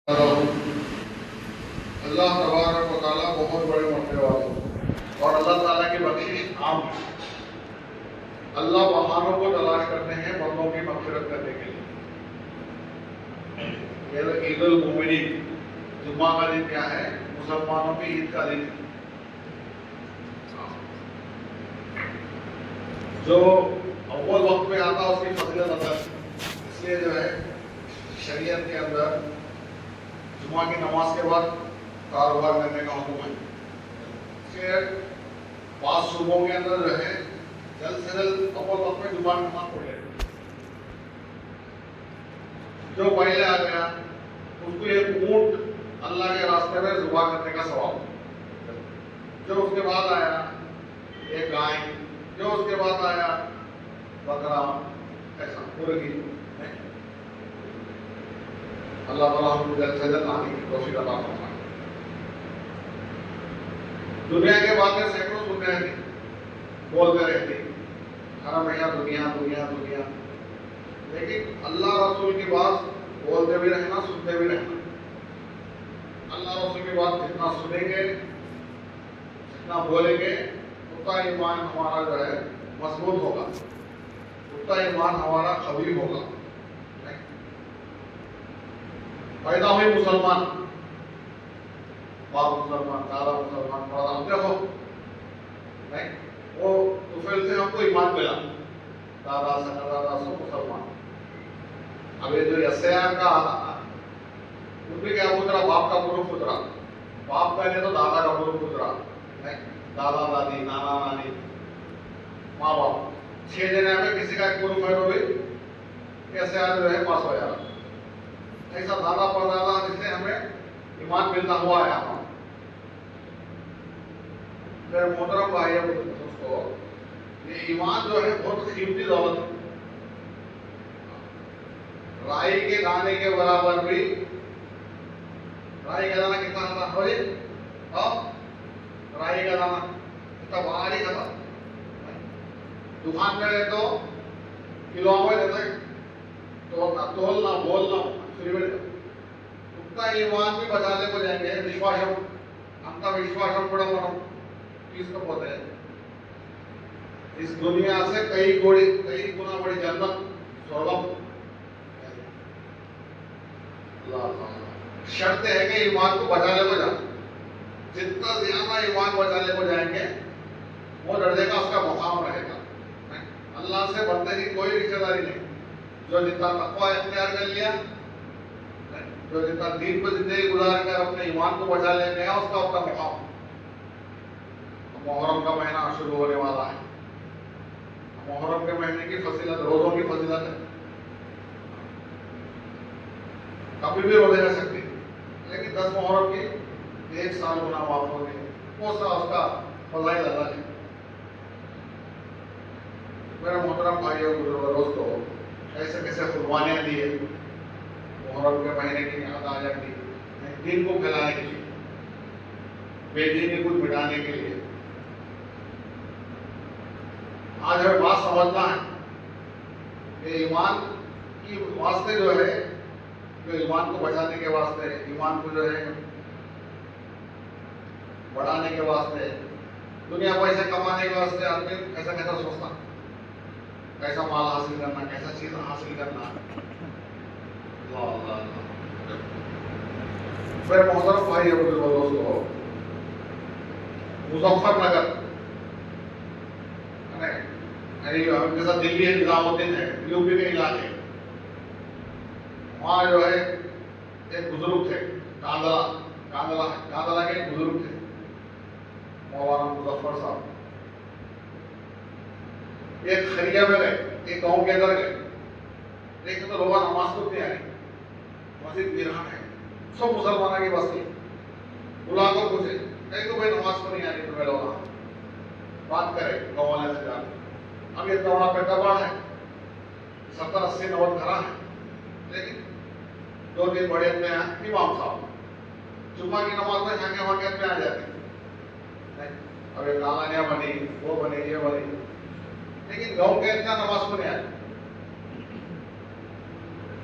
अल्लाह तबारक व तआला बहुत बड़े मरने वाले और अल्लाह ताला की बख्शिश आम है। अल्लाह बहानों को तलाश करते हैं बंदों की मग़फ़िरत करने के लिए। ईद उल मोमिनीन जुम्मा का दिन क्या है? मुसलमानों की ईद का दिन है। जो अव्वल वक्त में आता है उसकी फजीलत अता है। इसलिए जो है शरीयत के अंदर जुम्मा की नमाज के बाद कारोबार करने का हुक्म है। इसलिए 5 सूबों के अंदर जो है जल्द से जल्द अव्वल वक्त में जुम्मा की नमाज पढ़ लें। जो पहले आ गया उसको एक ऊंट अल्लाह के रास्ते में ज़ुबा करने का सवाब, जो उसके बाद आया एक गाय, जो उसके बाद आया बकरा, ऐसा मुर्गी। अल्लाह ताला हमको जल्द से जल्द आने की तौफीक अता फरमाए। दुनिया के बातें सैकड़ों सुनते रहते, बोलते रहते, हर हमेशा दुनिया दुनिया दुनिया, लेकिन अल्लाह रसूल की बात बोलते भी रहना, सुनते भी रहना। अल्लाह रसूल की बात जितना सुनेंगे, जितना बोलेंगे, उतना ईमान हमारा जो है मजबूत होगा, उतना ईमान हमारा कवी होगा। पैदा हुए मुसलमान, बाप मुसलमान, दादा मुसलमान, दादा देखो नहीं, वो तुफैल से हमको ईमान मिला, दादा से दादा सब मुसलमान। अब ये जो यस्यार का उनमें क्या गुजरा? बाप का ग्रुप गुजरा, बाप का नहीं तो दादा का ग्रुप गुजरा, नहीं, दादा दादी, नाना नानी, माँ बाप, 6 जने में किसी का एक ग्रुप है तो भी यस्यार जो है पास हो जाएगा। ऐसा दादा परदादा जिससे हमें ईमान मिलता हुआ आया हूँ। मेरे मोहतरम भाइयों दोस्तों, ये ईमान जो है बहुत कीमती दौलत है। राई के दाने के बराबर भी, राई का दाना कितना आता है? राई का दाना इतना भारी खाता, दुकान में तो किलो में देता है, तोलना बोलना उतना ईमान भी बचाने को जाएंगे। विश्वासम अंत विश्वासम ಕೂಡ మనం తీసుకుపోతే इस दुनिया से कई गुना बड़ी जन्नत स्वर्गम। शर्त है कि ईमान को बचाने को जाना, जितना ज्यादा ईमान बचाने को जाएंगे वो दर्जे का उसका मुकाम रहेगा। अल्लाह से बंदे की कोई रिश्तेदारी नहीं। जो जितना तकवा इख्तियार कर लिया, जो जितना दीन पर जिंदगी गुजार कर अपने ईमान को बचा ले गया, उसका अपना मुकाम। मुहर्रम का महीना शुरू होने वाला है। मुहर्रम के महीने की फजीलत, रोजों की फजीलत है। कभी भी रोजे जा सकती, लेकिन 10 मुहर्रम की 1 साल गुना माफ होने, वो सा उसका फजाइल अलग है। मेरे मोहतरम भाइयों दोस्तों, कैसे कैसे कुर्बानियां दी है मुहर्रम के महीने की आजादी दी, दीन को फैलाने के लिए, बेदीनी को मिटाने के लिए। आज हमें बात समझना है कि ईमान की वास्ते जो है, जो ईमान को बचाने के वास्ते, ईमान को जो है बढ़ाने के वास्ते, दुनिया पैसे कमाने के वास्ते आदमी कैसा कैसा सोचता, कैसा माल हासिल करना, कैसा चीज हासिल करना। मेरे मोहतरम भाई दोस्तों, मुजफ्फरनगर जैसा दिल्ली है, निजामुद्दीन है, यूपी के इलाके, वहाँ जो है एक बुजुर्ग थे, कांदला के एक बुजुर्ग थे, मौलाना मुजफ्फर साहब। एक खरिया में गए, एक गांव के अंदर गए, देखे तो लोग नमाज को नहीं आ रही, मस्जिद वीरान है, सब मुसलमानों की बस्ती। बुला को पूछे, कहीं तो भाई नमाज को नहीं आ रही, तो लोग बात करे गाँव वाले से जाकर। अब ये इतना पैदावार है, 70, 80, 90 घरा है, लेकिन 2-3 बड़े अपने यहाँ इमाम साहब जुम्मा की नमाज में झांके वाके में आ जाते। अब ये कालानियाँ बनी, वो बनी, ये बनी, लेकिन गाँव के इतना नमाज को नहीं आए।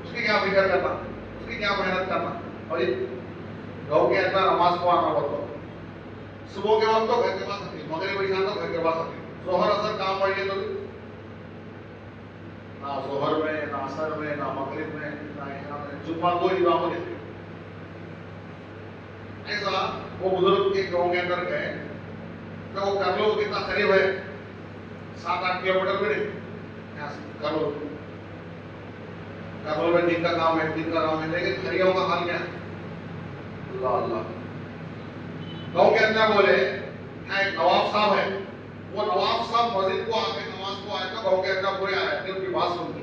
उसकी क्या फिक्र करना, उसकी क्या मेहनत करना, भाई गाँव के अंदर नमाज को आना बोलते सुबह के वक्त तो घर के पास आती, मगरिब के शाम तो घर के पास आती, जोहर असर काम पढ़िए तो ना जोहर में, ना असर में, ना मगरिब में, ना इशा में, जुम्मा को इमाम देते। ऐसा वो बुजुर्ग एक गाँव के अंदर गए तो वो कर लो कितना करीब है, 7-8 किलोमीटर में नहीं, यहाँ से कर लो में दिन का काम है, दिन का काम है, लेकिन हरियाओं का हाल क्या है? अल्लाह अल्लाह। गाँव के अंदर बोले यहाँ एक नवाब साहब है, वो नवाब साहब मस्जिद को आके नमाज को आए तो गाँव के अंदर पूरे आए थे, उनकी बात सुनती।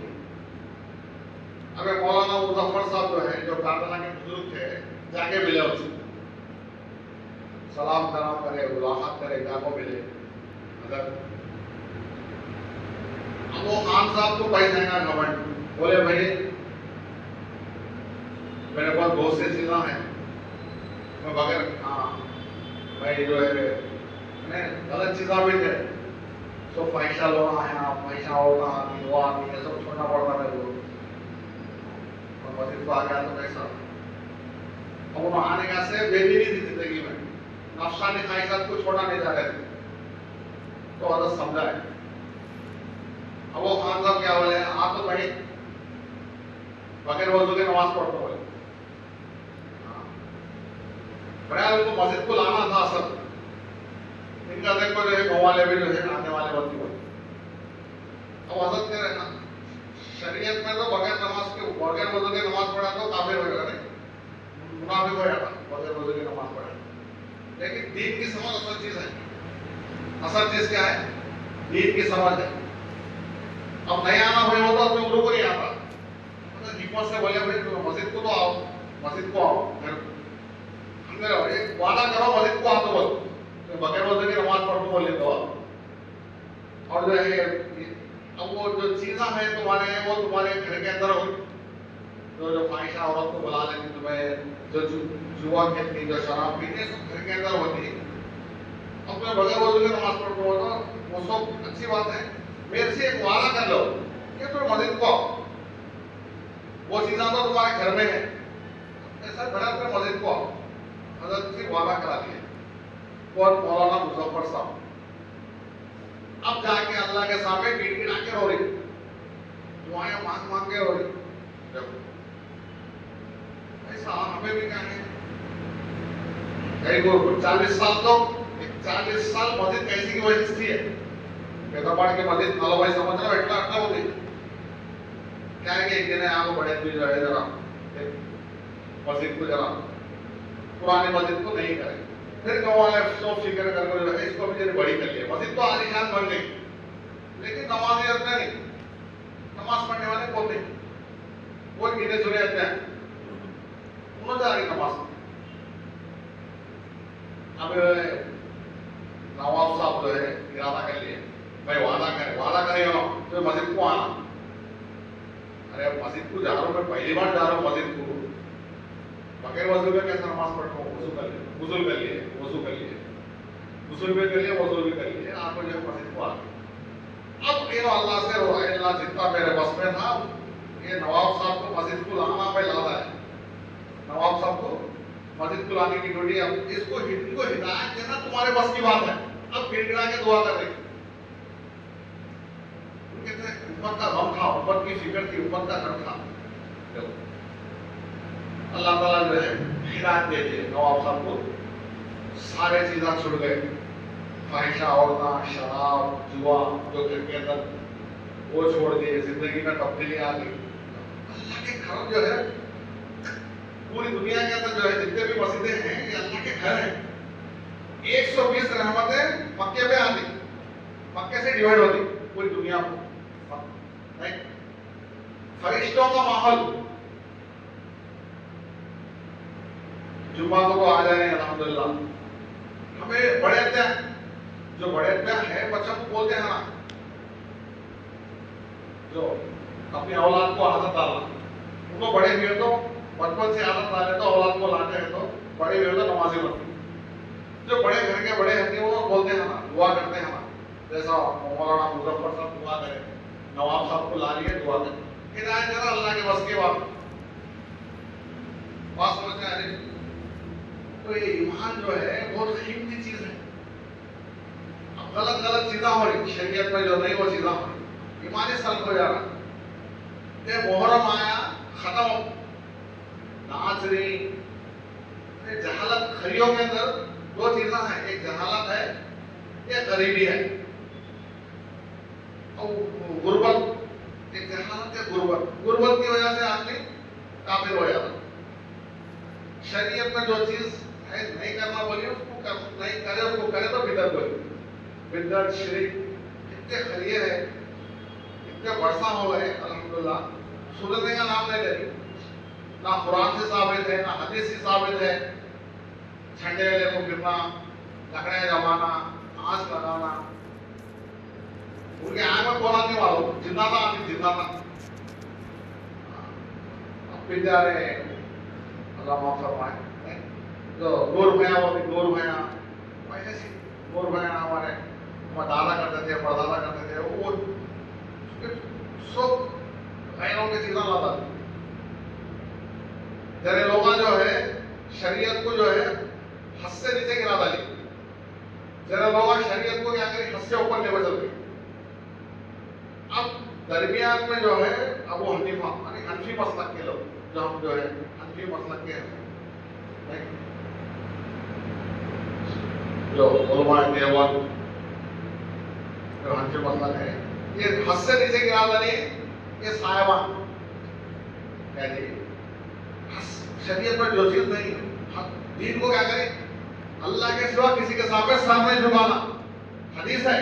अबे मौलाना मुजफ्फर साहब जो है, जो कारखाना के बुजुर्ग थे, जाके मिले उससे, सलाम कराम करे, मुलाकात करे, जाको मिले। अगर अब वो खान साहब को पैसे का घमंड, बोले भाई मेरे पास दोस्त से चिल्ला है, मैं बगैर हाँ भाई जो है गलत चीज़ भी थे, तो पैसा लोना है, पैसा होना आदमी, वो आदमी ये सब छोड़ना पड़ता मेरे को, और मस्जिद को आ गया तो कैसा। अब उन्होंने आने का से बेबी नहीं थी जिंदगी में, नफसानी ख्वाहिशात को छोड़ना नहीं चाह रहे थे, तो हजरत समझाए। अब वो खान साहब क्या बोले, आप तो भाई बगैर वजू के नमाज पढ़ते बोले, बड़ा उनको मस्जिद को लाना था सब, इनका देखो जो है गाँव वाले भी जो है आने वाले वक्त में। अब हजरत कह रहे ना शरीयत में तो बगैर नमाज के, बगैर वजू के नमाज पढ़ा तो काफिर हो जाएगा, नहीं मुनाफिक हो जाता बगैर वजू के नमाज पढ़ा। लेकिन दीन की समझ असल चीज है, असल चीज क्या है? दीन की समझ है। अब नहीं आना हुए हो तो अपने गुरु को नहीं आता, हिम्मत से बोले भाई तो मस्जिद को तो आओ, मस्जिद को आओ, वादा करो मस्जिद को आओ तो बोल, तो बगैर वजू की नमाज पढ़ को बोले तो। और जो है अब वो जो चीज़ा है तुम्हारे, वो तुम्हारे घर के अंदर होगी, जो ख्वाहिशा औरत को बुला लेंगे तुम्हें, जो जुआ खेलती, जो शराब पीती, सब घर के अंदर होती है। अब मैं बगैर वजू की नमाज पढ़ को बोलता, वो सब अच्छी बात है, मेरे से एक वादा कर लो कि तुम मस्जिद को आओ, वो चीज़ा तो तुम्हारे घर में है, ऐसा बड़ा अपने मस्जिद को आओ। हजरत से वादा करा दिया, और मौलाना मुजफ्फर साहब अब जाके अल्लाह के सामने गिड़गिड़ा के रो रही, दुआएं मांग मांग के रो रही। देखो ऐसा हमें भी क्या है, कई लोग 40 साल तो 40 साल मस्जिद कैसी की वजह से है, पेदाबाड़ के मस्जिद नालो भाई समझ रहे हो, इतना अट्टा होती क्या है कि एक दिन यहाँ को बड़े जो है जरा मस्जिद को जरा पुरानी मस्जिद को नहीं करें, फिर गाँव वाले सोच फिक्र करके जो है इसको भी जरा बड़ी कर लिया, मस्जिद तो आलीशान बन गई, लेकिन नमाज रखते नहीं, नमाज पढ़ने वाले कौन नहीं, वो गिने चुने रहते हैं, उन्होंने जा रही नमाज। अब नवाब साहब जो है इरादा कर लिए, भाई वादा करेगा तो मस्जिद को आना। अरे मस्जिद को जा रहा हूँ, मैं पहली बार जा रहा हूँ मस्जिद को, बगैर वजू में कैसे नमाज पढ़ रहा हूँ? वजू कर लिए, गुस्ल कर लिए, वजू कर लिए, गुस्ल भी कर लिए, वजू भी कर लिए, आपको जो है मस्जिद को आ गए। अब ये अल्लाह से रो, अल्लाह जितना मेरे बस में था, ये नवाब साहब को मस्जिद को लाना पे लादा है, नवाब साहब को मस्जिद को लाने की ड्यूटी, अब इसको हिदायत देना तुम्हारे बस की बात है। अब गिड़गिड़ा के दुआ कर रही, उम्मत का गम था, उम्मत की फिक्र थी, उम्मत का डर था। अल्लाह ताला जो है हिदायत दे दिए नवाब साहब को, सारे चीज़ा छुड़ गए, ख्वाहिशा औरता, शराब, जुआ जो घर के अंदर वो छोड़ दिए, जिंदगी में तब्दीली आ गई। अल्लाह के घर जो है पूरी दुनिया के अंदर जो है जितने भी मस्जिदें हैं ये अल्लाह के घर हैं। 120 रहमतें मक्के में आती, मक्के से डिवाइड होती पूरी दुनिया को, नहीं फरिश्तों का माहौल। जुम्मा को आ जाए अल्हम्दुलिल्लाह, हमें बड़े अत्या जो बड़े अत्या है बच्चों को बोलते हैं ना, जो अपनी औलाद को आदत डालना, उनको बड़े हुए तो बचपन से आदत डाले तो औलाद को लाते हैं तो बड़े हुए तो नमाजी बनते। जो बड़े घर के बड़े होते हैं वो बोलते हैं ना, दुआ करते हैं ना, जैसा मौलाना मुजफ्फर साहब दुआ करें, नवाब साहब को ला लिए दुआ करें, हिदायत देना अल्लाह के बस की बात। बात समझ में आ रही? तो ये ईमान जो है बहुत कीमती चीज है। अब गलत गलत चीजें हो रही शरीयत में, जो नहीं वो चीजें हो रही, ईमान ही सल्ब हो जा रहा। ये मुहर्रम आया, खत्म हो, नाच रही। जहालत खरियों के अंदर दो चीजें हैं, एक जहालत है, एक गरीबी है, और गुर्बत। एक जहालत है, गुर्बत। गुर्बत की वजह से आदमी काफिर हो जाता। शरीयत में जो चीज है नहीं करना बोली उसको कर, नहीं करे उसको करे तो बिदअत बोली। बिदअत शिरक इतने खरिये है, इतने वर्षा हो गए अल्हम्दुलिल्लाह, सुनने का नाम नहीं ले रही। ना कुरान से साबित है, ना हदीस से साबित है। झंडे वाले को गिरना, लकड़े जमाना, आंच लगाना, उनके आंख में बोला नहीं वालों जिंदा था, अभी जिंदा था। अब फिर जा रहे हैं, अल्लाह माफ फरमाए, जो नूर भैया, वो भी नूर भैया, पहले से नूर भैया हमारे दादा करते थे, परदादा करते थे, वो सब गैरों की चीजें लाता था। जरे लोग जो है शरीयत को जो है हद से नीचे गिरा डाली। जरा लोग शरीयत को क्या करें, हद से ऊपर लेवल चल गए। अब दरमियान में जो है अबू हनीफा यानी हनफी मसलक के लोग, जो हम जो है हनफी मसलक के हैं, जो उलमा देवबंद जो हनफी मसलक है, ये हद से नीचे गिरा डाली। ये साहिबान क्या जी, शरीयत में जो चीज नहीं, दीन को क्या करें, अल्लाह के सिवा किसी के सामने सर नहीं झुकाना। हदीस है,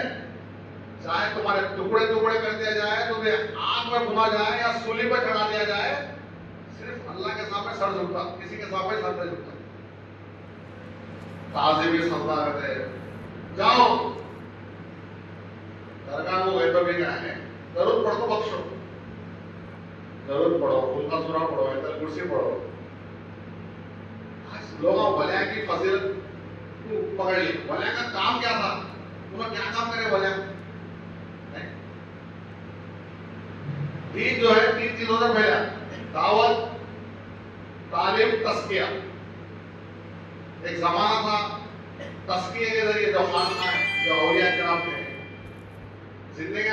चाहे तुम्हारे टुकड़े टुकड़े कर दिया जाए, तुम्हें आग में भुना जाए या सूली पर चढ़ा दिया जाए, सिर्फ अल्लाह के सामने सर झुकता, किसी के सामने सर नहीं झुकता। ताज़ी भी सजदा करते हैं। जाओ दरगाह को गए तो भी क्या है, जरूर पढ़ो तो बख्शो, जरूर पढ़ो, उनका सूरा पढ़ो, आयतुल कुर्सी पढ़ो। लोग वलिया की फजीलत पकड़ ली। वलिया का काम क्या था, उन्होंने क्या काम करे वलिया? दीन जो है तीन चीजों से फैला, दावत, तालीम, तस्किया। एक जमाना था तस्किया के जरिए जो खानका है, जो औलिया किराम थे, जिंदगी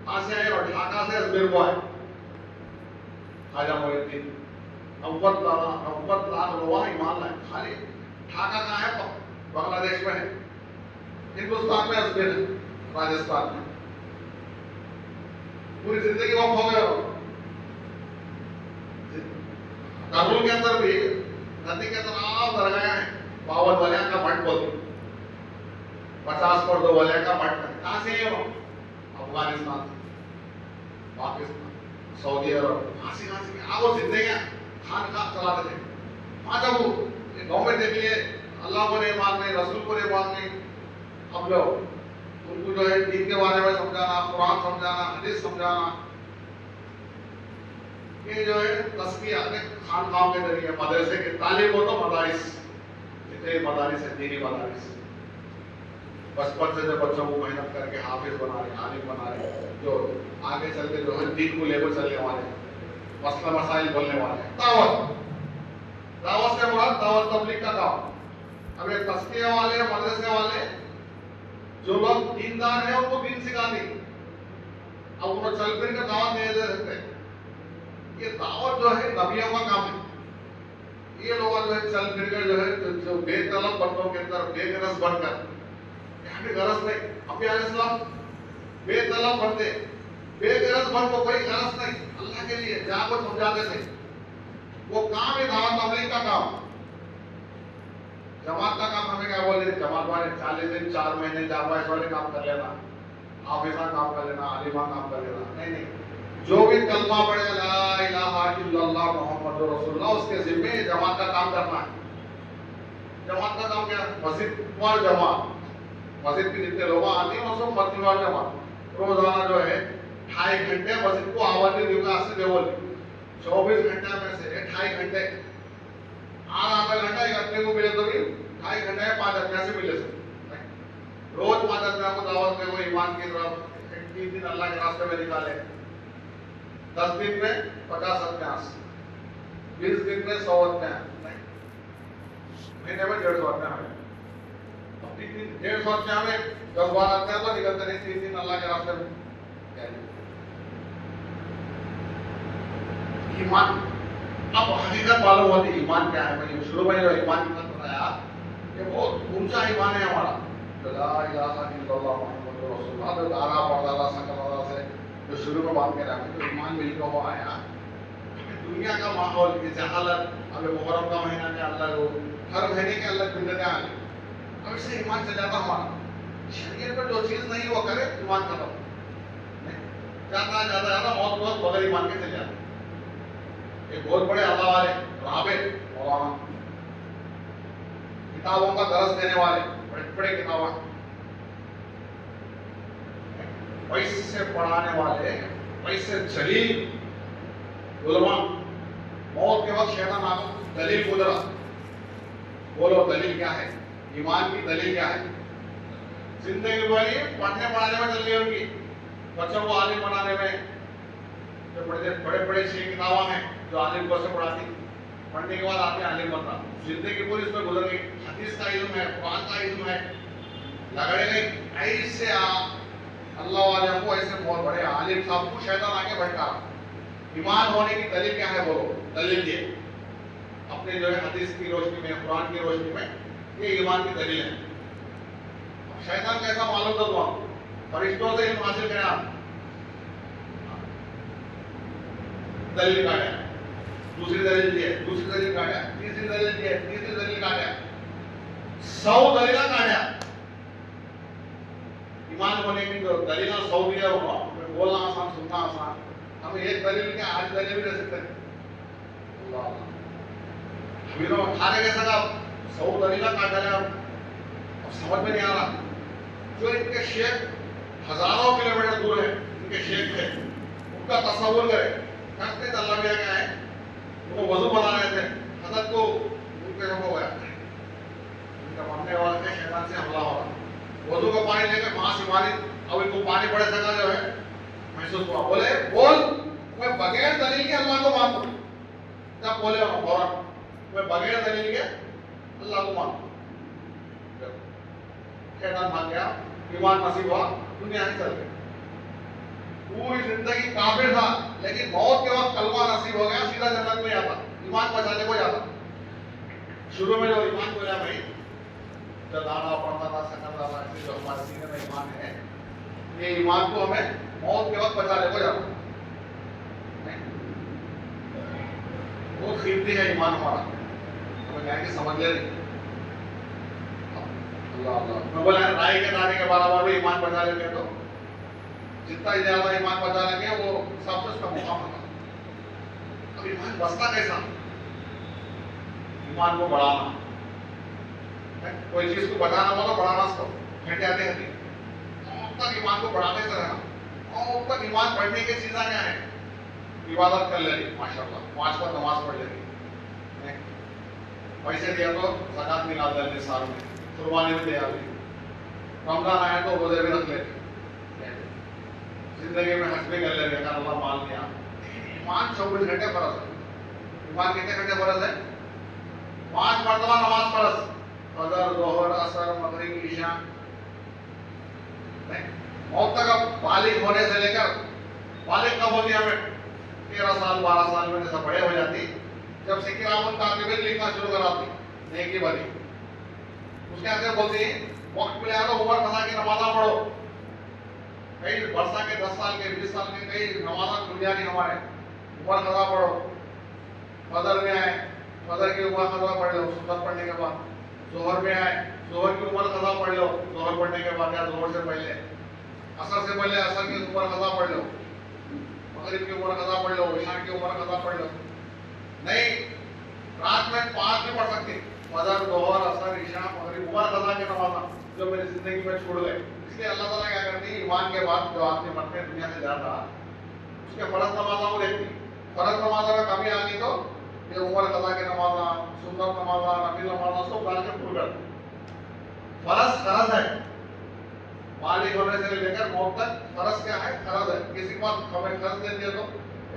आसिया और ढाका से अजमेर को आए खाजा मोइनुद्दीन, 90 लाख लोग ईमान लाए। खाली ढाका कहाँ है? बांग्लादेश में है, हिंदुस्तान में अजमेर है, राजस्थान में। पूरी जिंदगी वक्त हो गए। काबुल के अंदर भी नदी के तमाम दरगाह है, 52 वलिया का मठ बोलते, 50 पर 2 वलिया का मठ। कहाँ से है वो? अफगानिस्तान, पाकिस्तान, सऊदी अरब, कहाँ से वो जिंदगी खान चलाते थे। वहां जब गवर्नमेंट देख लिए, अल्लाह को नहीं मानने, रसूल को नहीं मानने, अब लोग उनको जो है दीन के बारे में समझाना, कुरान समझाना, हदीस समझाना, ये जो है तस्किया खानकाओं के जरिए, मदरसे के तालीम हो तो मदारिस, जितने मदारिस है दीनी मदारिस, बचपन से जो बच्चों को मेहनत करके हाफिज बना रहे, आलिम बना रहे, जो आगे चल के जो है दीन को लेकर चलने वाले, मसला मसाइल बोलने वाले। दावत, दावत से मुराद दावत तबलीग का काम। अब ये तस्किया वाले, मदरसे वाले जो लोग दीनदार हैं उनको दीन सिखानी, अब उनको चल फिर कर दावत नहीं दे सकते। ये दावत जो है नबियों का काम है। ये लोग जो है चल फिर कर जो है जो बेतलब बंदों के अंदर बेगरज बनकर, यहाँ भी गरज नहीं, अभी अलैहिस्सलाम बेतलब बंदे, बेगरज बन को कोई गरज नहीं, अल्लाह के लिए जहाँ को समझाते थे, वो काम है दावत तबलीग का काम। जमात का काम हमें क्या बोले, जमात वाले 40 दिन 4 महीने 4 बाईस वाले काम कर लेना, हाफिजा काम कर लेना, आलिमा काम कर लेना, नहीं नहीं, जो भी कलमा पढ़े ला इलाहा इल्लल्लाह मुहम्मदुर रसूलुल्लाह, उसके जिम्मे जमात का काम करना है। जमात का काम क्या? मस्जिद वाल जमात, मस्जिद के जितने लोग आते हैं वो सब मस्जिद वाल जमात रोजाना जो है 2.5 घंटे मस्जिद को आवाज़ देगा से देवल, 24 घंटे में से 2.5 घंटे, आधा घंटा एक अपने को मिले तो भी 2.5 घंटे 5 आदमी से मिले सकते। रोज 5 आदमी को दावत दे, वो ईमान की तरफ 3 दिन अल्लाह के रास्ते में निकाले, 10 दिन में 50 आदमी। 20 दिन में 100 अध्याय, महीने में 150 अध्याय है। अब 150 अध्याय में 10-12 अध्याय तो निकलते नहीं, 3 दिन अल्लाह के रास्ते में। ईमान, अब हकीकत मालूम होती ईमान क्या है। मैंने शुरू में जो ईमान की बात बताया, ये बहुत ऊंचा ईमान है हमारा। ला इलाहा इल्लल्लाह मुहम्मदुर रसूलुल्लाह, जो दारा परदारा सकल से जो शुरू में बात कर रहा है, तो ईमान मिलकर हुआ आया। दुनिया का माहौल, ये जहालत, अबे मुहर्रम का महीना क्या अल्लाह को, हर महीने के अल्लाह बिल्डतें आ गई। अब इससे ईमान चल जाता हमारा। शरीयत पर जो चीज नहीं वो करे, ईमान खत्म। जाता जाता जाता मौत बहुत बगैर ईमान के चल जाता। एक बहुत बड़े अल्लाह वाले राबे मौलाना, किताबों का दरस देने वाले, बड़े बड़े किताबें पैसे पढ़ाने वाले, पैसे जलील उलमा, मौत के वक्त शैतान आकर दलील गुजरा। बोलो दलील क्या है, ईमान की दलील क्या है। जिंदगी वाली पढ़ने पढ़ाने में चल गई उनकी, बच्चों को आलिम बनाने में। जो बड़े बड़े 6 किताबें हैं जो आलिम को से पढ़ाती, पढ़ने के बाद आपने आलिम बनता। जिंदगी पूरी इसमें गुजर गई। हदीस का इल्म है, कुरान का इल्म है, लगड़े गई। ऐसे अल्लाह वाले को ऐसे बहुत बड़े आलिम साहब को शैतान आके भटका। ईमान होने की दलील क्या है, बोलो दलील ये अपने जो है हदीस की रोशनी में, कुरान की रोशनी में, ये ईमान की दलील है। शैतान कैसा मालूम था तुम, फरिश्तों से इल्म हासिल करें आप, दलील काटा, दूसरी दलील दी है, दूसरी दलील काटा, तीसरी दलील दी है, तीसरी दलील काटा, 100 दलील काटा। ईमान होने की जो दलील 100 दिया होगा, बोलना आसान, सुनना आसान। हम एक दलील के आज दलील भी दे सकते हैं। अल्लाह खाने के साथ 100 दलील काटा है, अब समझ में नहीं आ रहा। जो इनके शेख हजारों किलोमीटर दूर है, इनके शेख थे, उनका तस्वुर करें। करते अल्लाह मियां क्या है, वो वजू बना रहे थे, हजरत को उनके हो गया, उनका मरने वाले थे, शैतान से हमला हो रहा। वजू का पानी लेकर वहां से मारी, अब इनको पानी पड़े सका जो है महसूस हुआ। बोले बोल, मैं बगैर दलील के अल्लाह को मानता हूं। जब बोले फौरन, मैं बगैर दलील के अल्लाह को मानता हूं। शैतान भाग गया, ईमान नसीब हुआ, दुनिया से चल गई। पूरी जिंदगी काफिर था, लेकिन मौत के वक्त कलमा नसीब हो गया, सीधा जन्नत में जाता, ईमान बचाने को जाता। शुरू में जो ईमान को भाई, जब दाना पड़ता था, सकता था, जो हमारे सीने में ईमान है, ये ईमान को हमें मौत के वक्त बचाने को जाता। बहुत कीमती है ईमान हमारा, हमें क्या कि समझ ले नहीं। अल्लाह अल्लाह, मैं बोला राय के दाने के बराबर भी ईमान बचा लेंगे तो जितना ज्यादा ईमान बचा लेंगे वो सबसे उसका मुकाम होगा। अब ईमान बसता कैसा, ईमान को बढ़ाना, कोई चीज को बचाना हो तो बढ़ाना, उसको घट जाते हैं तक ईमान को बढ़ाने से रहना। और तक ईमान बढ़ने की चीजें क्या है, इबादत कर लेनी, माशाल्लाह 5 वक्त नमाज पढ़ लेनी, पैसे दिया तो ज़कात निकाल लेनी, साल में कुर्बानी में दे आती, रमजान आया तो रोजे भी रख लेनी, जिंदगी में हज भी कर लेने का अल्लाह माल दिया। ईमान 24 घंटे फर्ज है। ईमान कितने घंटे फर्ज है, 5 मरतबा नमाज फर्ज, फजर, जोहर, असर, मगरिब, ईशा। मौत तक अब बालिग होने से लेकर, बालिग कब होती है हमें, 13 साल 12 साल में जैसा बड़े हो जाती, जब से किरामत कातिबीन लिखना शुरू कराती नेकी वाली, उसके आगे बोलती है वक्त मिले तो उमर फसा की नमाजा पढ़ो। कई वर्षा के 10 साल के 20 साल के कई नमाजा दुनिया की हमारे उमर खजा पढ़ो। फजर में आए, फजर की उमर खजा पढ़ लो, सुन्नत पढ़ने के बाद। जोहर में आए, जोहर की उमर खजा पढ़ लो, जोहर पढ़ने के बाद या जोहर से पहले। असर से पहले असर की उमर खजा पढ़ लो, मगरिब की उमर खजा पढ़ लो, ईशा की उमर खजा पढ़ लो। नहीं, रात में 5 भी पढ़ सकते, फजर, जोहर, असर, ईशा, मगरिब, उमर खजा के नमाजा जो मेरी जिंदगी में छूट गए। इसलिए अल्लाह ताला क्या करती है, ईमान के बाद जो आदमी मरते दुनिया से जाता, उसके फर्ज नमाजा को देखती। फर्ज नमाजा में कमी आ गई तो ये उमर कदा के नमाजा, सुन्नत नमाजा, नफिल नमाजा सब डाल के पूरा कर। फर्ज फर्ज है, बालिग होने से लेकर मौत तक फर्ज क्या है, फर्ज है। किसी के पास हमें खर्च दे दिया तो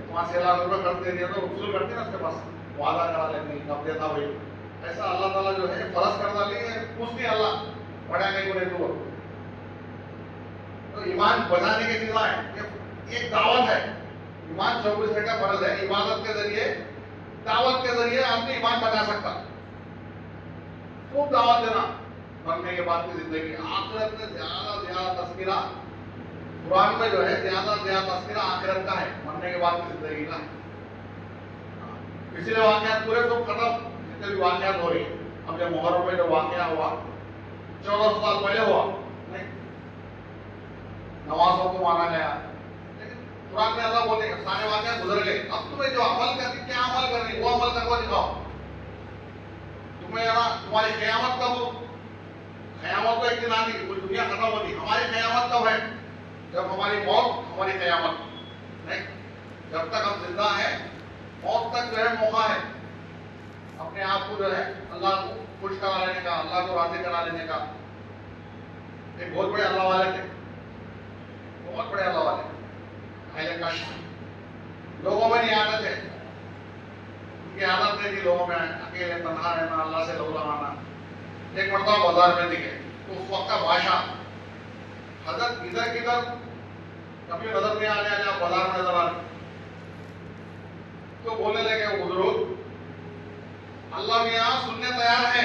5-6 लाख रुपए खर्च दे दिया तो वसूल करते ना उसके पास, वादा करा लेनी कब देता भाई, ऐसा अल्लाह ताला जो है फर्ज कर डाली है, कुछ नहीं अल्लाह पढ़ा नहीं बोले तो ईमान बनाने की चीज है, ये एक दावत है। ईमान 24 घंटा फर्ज है, इबादत के जरिए दावत के जरिए आदमी ईमान बना सकता। खूब दावत देना मरने के बाद की जिंदगी, आखिरत में ज्यादा ज्यादा तस्करा कुरान में जो है ज्यादा ज्यादा तस्करा आखिरत का है, मरने के बाद की जिंदगी का। पिछले वाकयात पूरे तो खत्म, जितने भी वाकयात हो रही है। अब जब मुहर्रम में जो वाकया हुआ 14 साल पहले हुआ, नहीं नवाजों को मारा गया, लेकिन कुरान में अल्लाह बोले सारे वाकयात गुजर गए, अब तुम्हें जो अमल करनी, क्या अमल करनी वो अमल करके दिखाओ। तुम्हें तुम्हारी क़यामत कब हो? क़यामत तो एक दिन आनी, पूरी दुनिया खत्म होती। हमारी क़यामत कब है? जब हमारी मौत, हमारी क़यामत नहीं। जब तक हम जिंदा हैं मौत तक जो है मौका है अपने आप को जो है अल्लाह को खुश करा लेने का, अल्लाह को राजी करा लेने का। एक बहुत बड़े अल्लाह वाले थे, बहुत बड़े अल्लाह वाले, अहले कश्फ। लोगों में नहीं आदत है, उनकी आदत है कि लोगों में अकेले तन्हा रहना, अल्लाह से लहू लगाना। एक मरतबा बाजार में दिखे तो उस वक्त का भाषा हजरत इधर किधर कभी नजर नहीं आने आने, बाजार में नजर आने, तो बोलने लगे वो बुजुर्ग, अल्लाह भी यहाँ सुनने तैयार है,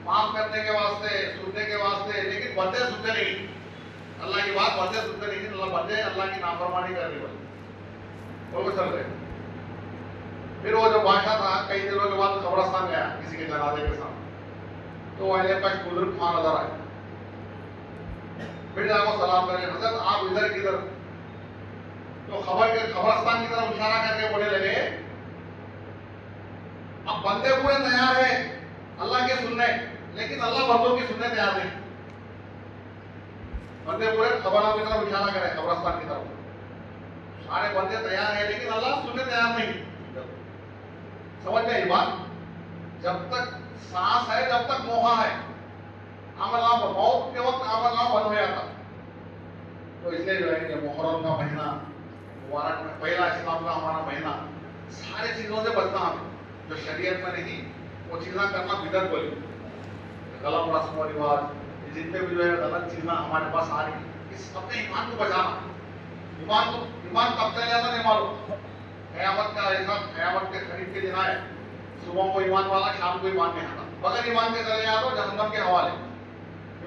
माफ करने के वास्ते, सुनने के वास्ते, लेकिन बंदे सुनते नहीं। अल्लाह की बात बंदे सुनते नहीं, अल्लाह बंदे अल्लाह की नाफरमानी कर रही बोले, वो चल रहे। फिर वो जो बादशाह था कई दिनों के बाद कब्रस्तान गया किसी के जनाजे के साथ, तो अहले कश्फ बुजुर्ग वहां नजर आए। फिर जाको सलाम करके, हजरत आप इधर किधर? तो खबरस्तान की तरफ इशारा करके बोलने लगे, अब बंदे पूरे तैयार है अल्लाह के सुनने, लेकिन अल्लाह बंदों की सुनने तैयार नहीं। बंदे पूरे खबरों की तरफ इशारा करें, खबरस्तान की तरफ सारे बंदे तैयार है, लेकिन अल्लाह सुनने तैयार नहीं। समझ में ये बात? जब तक सांस है, जब तक मौका है, अमल मौत के वक्त अमल बंद हो जाता। तो इसलिए जो है कि मुहर्रम का महीना मुबारक में पहला इस्लाम का हमारा महीना, सारी चीजों से बचना हमें जो शरीयत में नहीं वो चीज़ें करना बिदअत बोली, गलत रस्म और रिवाज, जितने भी जो है गलत चीजें हमारे पास आ रही, इस अपने ईमान को बचाना। ईमान कब चले जाता नहीं मालूम। क़यामत का ऐसा, क़यामत के करीब के दिन आए, सुबह को ईमान वाला, शाम को ईमान नहीं आता। बगैर ईमान के चले जाए तो जहन्नम के हवाले।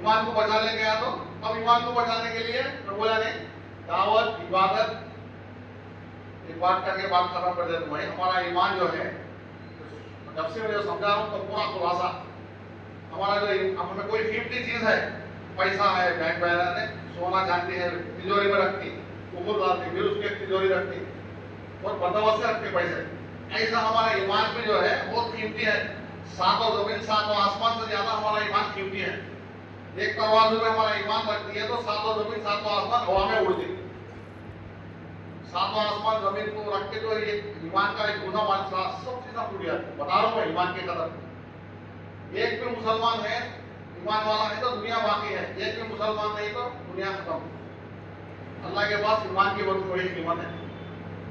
ईमान को बचा लेके आया तो अब ईमान को बचाने के लिए प्रभुला ने दावत, इबादत, एक बात करके बात खत्म कर देता हूँ। हमारा ईमान जो है, जब से मैं जो समझा रहा हूँ तो पूरा खुलासा हमारा जो हमें कोई कीमती चीज है, पैसा है, बैंक बैलेंस है, सोना चांदी है, तिजोरी में रखती, ऊपर डालती, फिर उसके तिजोरी रखती और बंदोबस्त से रखती पैसे, ऐसा हमारा ईमान भी जो है बहुत कीमती है। सातों जमीन सातों आसमान से ज्यादा हमारा ईमान कीमती है। एक तराजू में हमारा ईमान रखती है तो सातों जमीन सातों आसमान हवा में उड़ती। सातों आसमान जमीन को रख के जो ये ईमान का एक गुना मान सब चीजें टूट जाती। बता रहा हूँ ईमान की कदर। एक भी मुसलमान है, ईमान वाला है तो दुनिया बाकी है, एक भी मुसलमान नहीं तो दुनिया खत्म। अल्लाह के पास ईमान की बहुत बड़ी कीमत है।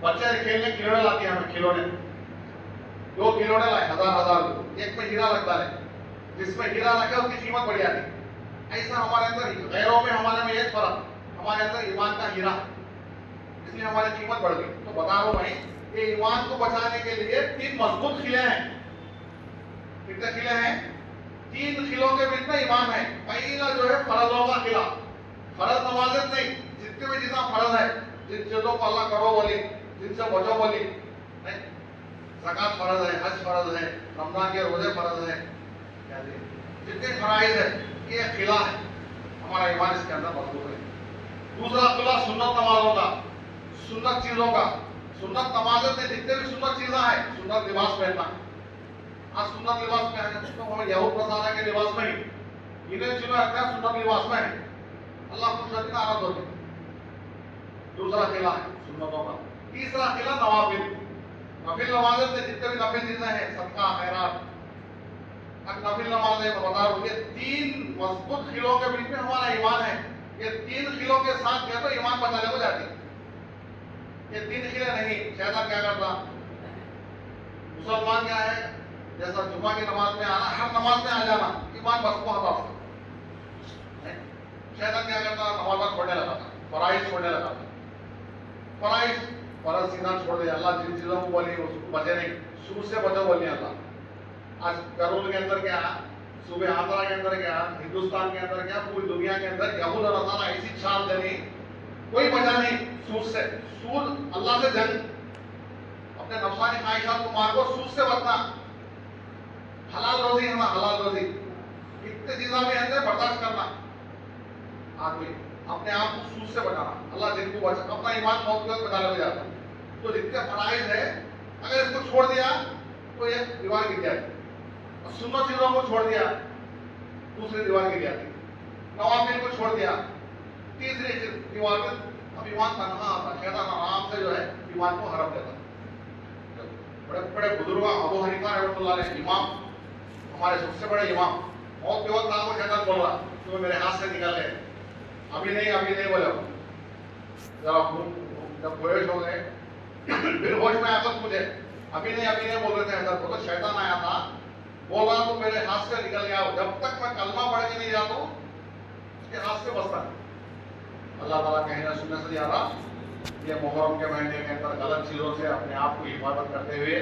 बच्चे खेलने खिलौने लाते हैं, हमें खिलौने, 2 खिलौने लाए, हजार एक में हीरा लगता है, जिसमें हीरा लगे उसकी कीमत बढ़ जाती। ऐसा हमारे अंदर गैरों में हमारे में एक फर्क, हमारे अंदर ईमान का हीरा, इसलिए हमारी कीमत बढ़ गई। तो बता रहा हूं भाई, ये ईमान को बचाने के लिए 3 मजबूत किले हैं। कितने किले हैं? 3 किलों के बीच में ईमान है। पहला जो है फर्जों का किला, फर्ज नमाज़ें नहीं, जितने भी चीजें फर्ज है, जिन चीजों को अल्लाह करो बोली, जिनसे बचो बोली, ज़कात फर्ज है, हज फर्ज है, रमजान के रोजे फर्ज है, जितने फराइज है, ये किला है हमारा ईमान, इसके अंदर मजबूत है। दूसरा किला सुन्नत नमाजों का, सुन्नत चीजों का, सुन्नत नमाजों में जितने भी सुन्नत चीजें हैं, सुन्नत लिबास पहनना। आज सुन्नत लिबास में है तो हमें यहूद नसारा के लिबास में ही इन्हें चीजें रखना है, सुन्नत लिबास में है, अल्लाह खुश रहती है, आनंद होती। दूसरा किला है सुन्नतों का। तीसरा किला नवाफिल, नफिल नमाज़ों से जितने भी नफिल चीजें हैं, सदका खैरात, नफिल नमाज़ें तो बता रहा हूँ, ये 3 मजबूत किलों के बीच में हमारा ईमान है। ये 3 किलों के साथ गया तो ईमान बचाने को जाती। ये 3 किले नहीं, शैतान क्या करता, मुसलमान क्या है, जैसा जुम्मा की नमाज में आना, हर नमाज में आ जाना, ईमान बस को हटा सकता। शैतान क्या करता, नमाज छोड़ने लगा था, फराइज छोड़ने लगा था। फराइज फर्ज सीधा छोड़ दिया। अल्लाह जिन चीजों को बोली उसको बचे नहीं, सूद से बचो बोलिए अल्लाह। आज करोल के अंदर क्या, सुबह आंध्रा के अंदर क्या, हिंदुस्तान के अंदर क्या, पूरी दुनिया के अंदर यहूद और नसारा ऐसी छाल देनी, कोई बचा नहीं सूद से। सूद अल्लाह से जंग, अपने नफसानी ख्वाहिशात को मार को, सूद से बचना, हलाल रोजी है ना, हलाल रोजी, कितने चीजें भी अंदर बर्दाश्त करना, आदमी अपने आप को सूद से बचाना। अल्लाह जिनको बचा, अपना ईमान मौत के वक्त बचा ले जाता। तो जितने फराइज है, अगर इसको छोड़ दिया तो ये दीवार गिर जाती, और सुन्नत चीजों को छोड़ दिया दूसरी दीवार गिर जाती, नवाफिल को छोड़ दिया तीसरी दीवार में, अब ईमान तनहा आता, शैतान आराम से जो है ईमान को हड़प देता। बड़े बड़े बुजुर्ग अबू हनीफा रहमतुल्लाह अलैह, इमाम, हमारे सबसे बड़े इमाम, मौत के वक्त आपको शैतान बोल रहा तो मेरे हाथ से निकल गए, अभी नहीं बोले। जब बेहोश हो गए, फिर होश में आया तो मुझे अभी नहीं बोल रहे थे, ऐसा तो शैतान आया था, बोल रहा तो मेरे हाथ से निकल गया। जब तक मैं कलमा पढ़ के नहीं जाता हूं उसके हाथ से बचता है। अल्लाह ताला कहीं ना सुनने से ज्यादा ये मुहर्रम के महीने के अंदर गलत चीजों से अपने आप को हिफाजत करते हुए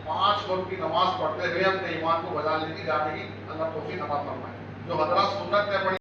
5 वक्त की नमाज पढ़ते हुए अपने ईमान को बचा लेने की जाने की अल्लाह तौफीक अता फरमाए। जो हजरत सुन्नत ने पढ़ी